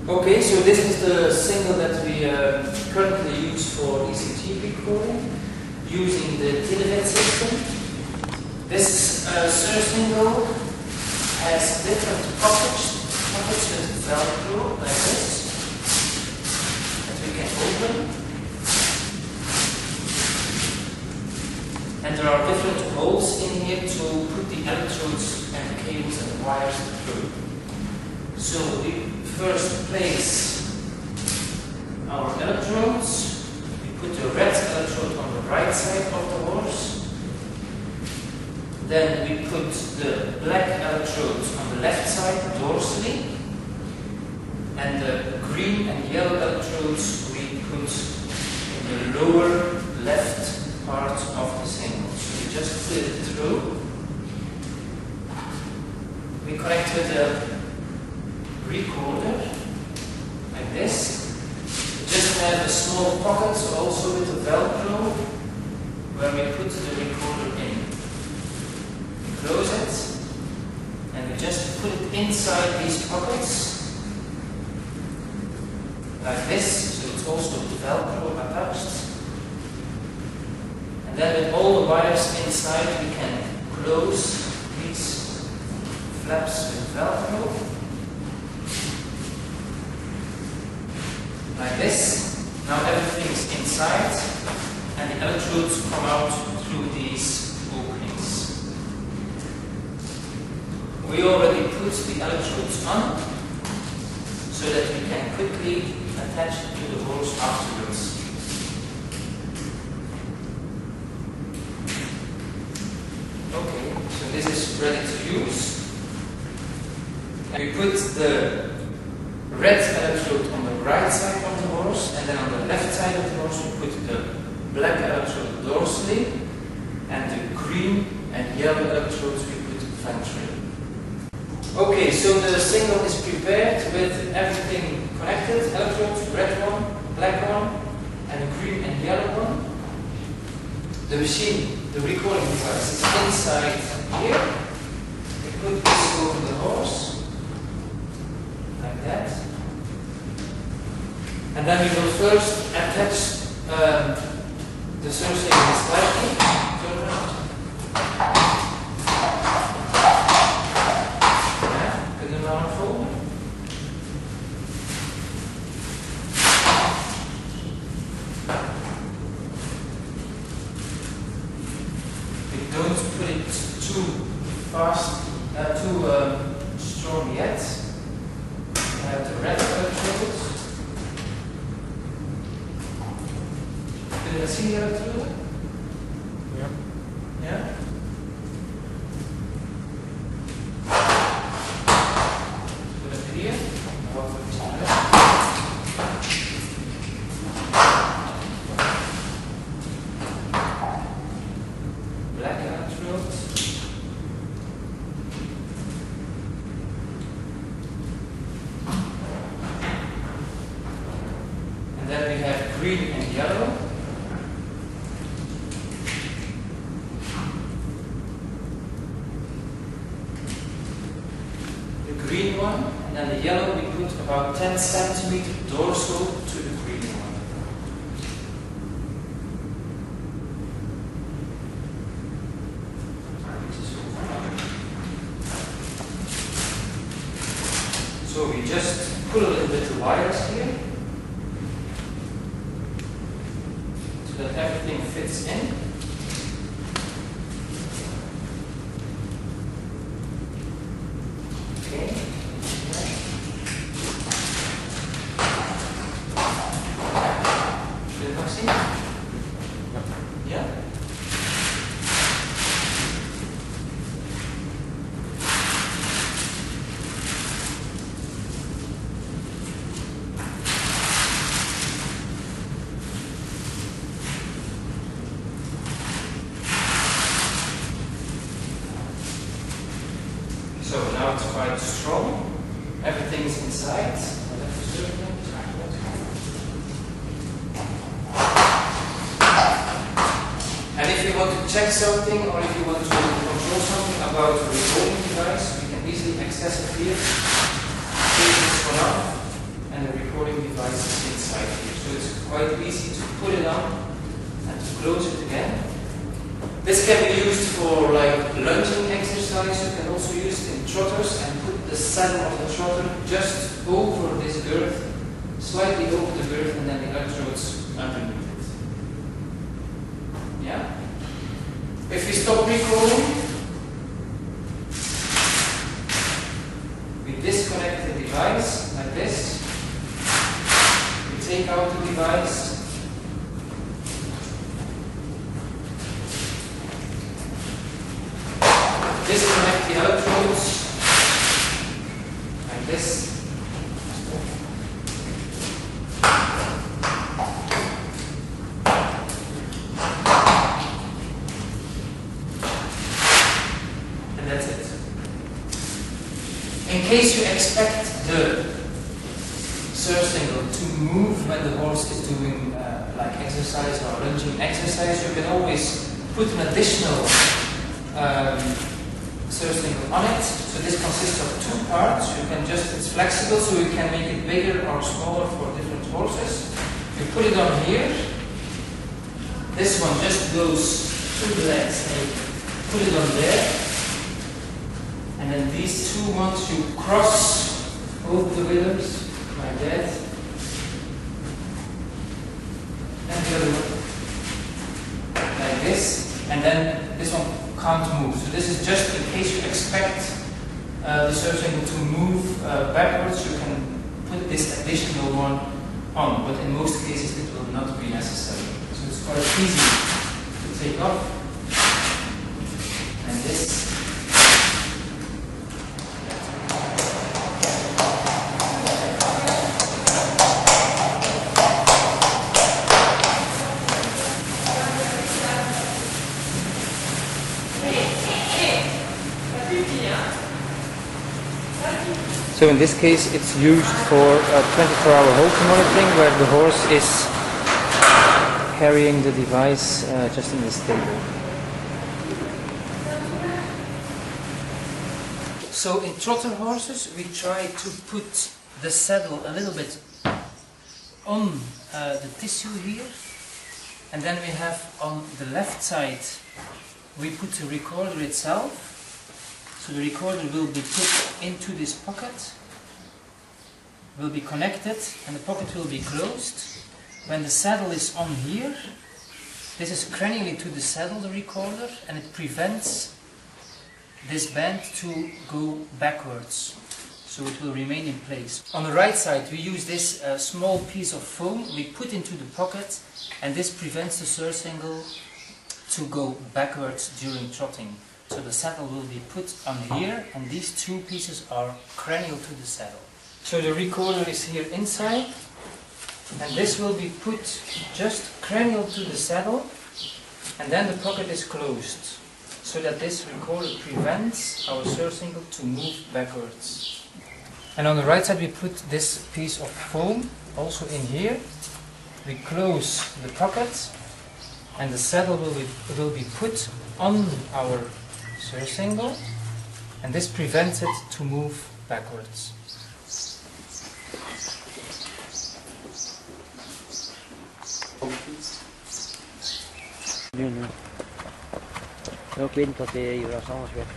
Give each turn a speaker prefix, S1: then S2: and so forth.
S1: Okay, so this is the single that we currently use for ECG recording using the TeleVet system. This single has different pockets with Velcro like this that we can open, and there are different holes in here to put the electrodes and the cables and the wires through. So we first place our electrodes. We put the red electrode on the right side of the horse. Then we put the black electrodes on the left side dorsally, and the green and yellow electrodes we put in the lower left part of the single. So we just put it through. We connect with the recorder like this. We just have a small pocket also with the Velcro where we put the recorder in. Close it, and we just put it inside these pockets like this, so it's also with the Velcro attached. And then with all the wires inside we can close these flaps with Velcro like this. Now everything is inside and the electrodes come out through these openings. We already put the electrodes on so that we can quickly attach it to the horse afterwards. Okay, so this is ready to use. And we put the red electrode on the right side of the horse, and then on the left side of the horse we put the black electrode dorsally, and the green and yellow electrodes we put ventrally. Okay, so the single is prepared with everything connected, electrodes, red one, black one, and the green and yellow one. The machine, the recording device, is inside here. We put this over the horse, like that. And then we will first attach the sensor slightly, turn around. Don't put it too fast, too strong yet. We have the red electrodes. Can you see the electrode? Yeah. Yeah? Put it here. Black electrodes. And then we have green and yellow. The green one, and then the yellow we put about 10 centimeters dorsal to the green one. So we just pull a little bit the wires here so that everything fits in. Okay. Should it not see? Yeah? So now it's quite strong. Everything's inside. And if you want to check something, or if you want to control something about the recording device, you can easily access it here. Take this one off, and devices inside here. So it's quite easy to put it on and to close it again. This can be used for like lunging exercise. You can also use it in trotters and put the saddle of the trotter just over this girth, slightly over the girth, and then the electrodes underneath it. Yeah? If we stop recording, we disconnect the device like this. We take out the device. Disconnect the electrodes like this. And that's it. In case you expect the surcingle to move when the horse is doing like exercise or lunging exercise, you can always put an additional surcingle on it. So this consists of two parts. It's flexible, so you can make it bigger or smaller for different horses. You put it on here. This one just goes through the legs and you put it on there. And then these two ones you cross over the withers like that. And the other one like this. And then this one can't move. So this is just in case you expect the surcingle to move backwards, you can put this additional one on, but in most cases it will not be necessary. So it's quite easy to take off. And this. So in this case it's used for 24-hour Holter monitoring, where the horse is carrying the device just in the stable. So in trotter horses we try to put the saddle a little bit on the tissue here, and then we have on the left side we put the recorder itself. So the recorder will be put into this pocket, will be connected, and the pocket will be closed. When the saddle is on here, this is cranially to the saddle, the recorder, and it prevents this band to go backwards. So it will remain in place. On the right side we use this small piece of foam we put into the pocket, and this prevents the surcingle to go backwards during trotting. So the saddle will be put on here, and these two pieces are cranial to the saddle. So the recorder is here inside, and this will be put just cranial to the saddle, and then the pocket is closed, so that this recorder prevents our surcingle to move backwards. And on the right side we put this piece of foam also in here. We close the pocket, and the saddle will be put on our surcingle, and this prevents it to move backwards.
S2: Nu. Ik weet niet wat hij hier als anders werd.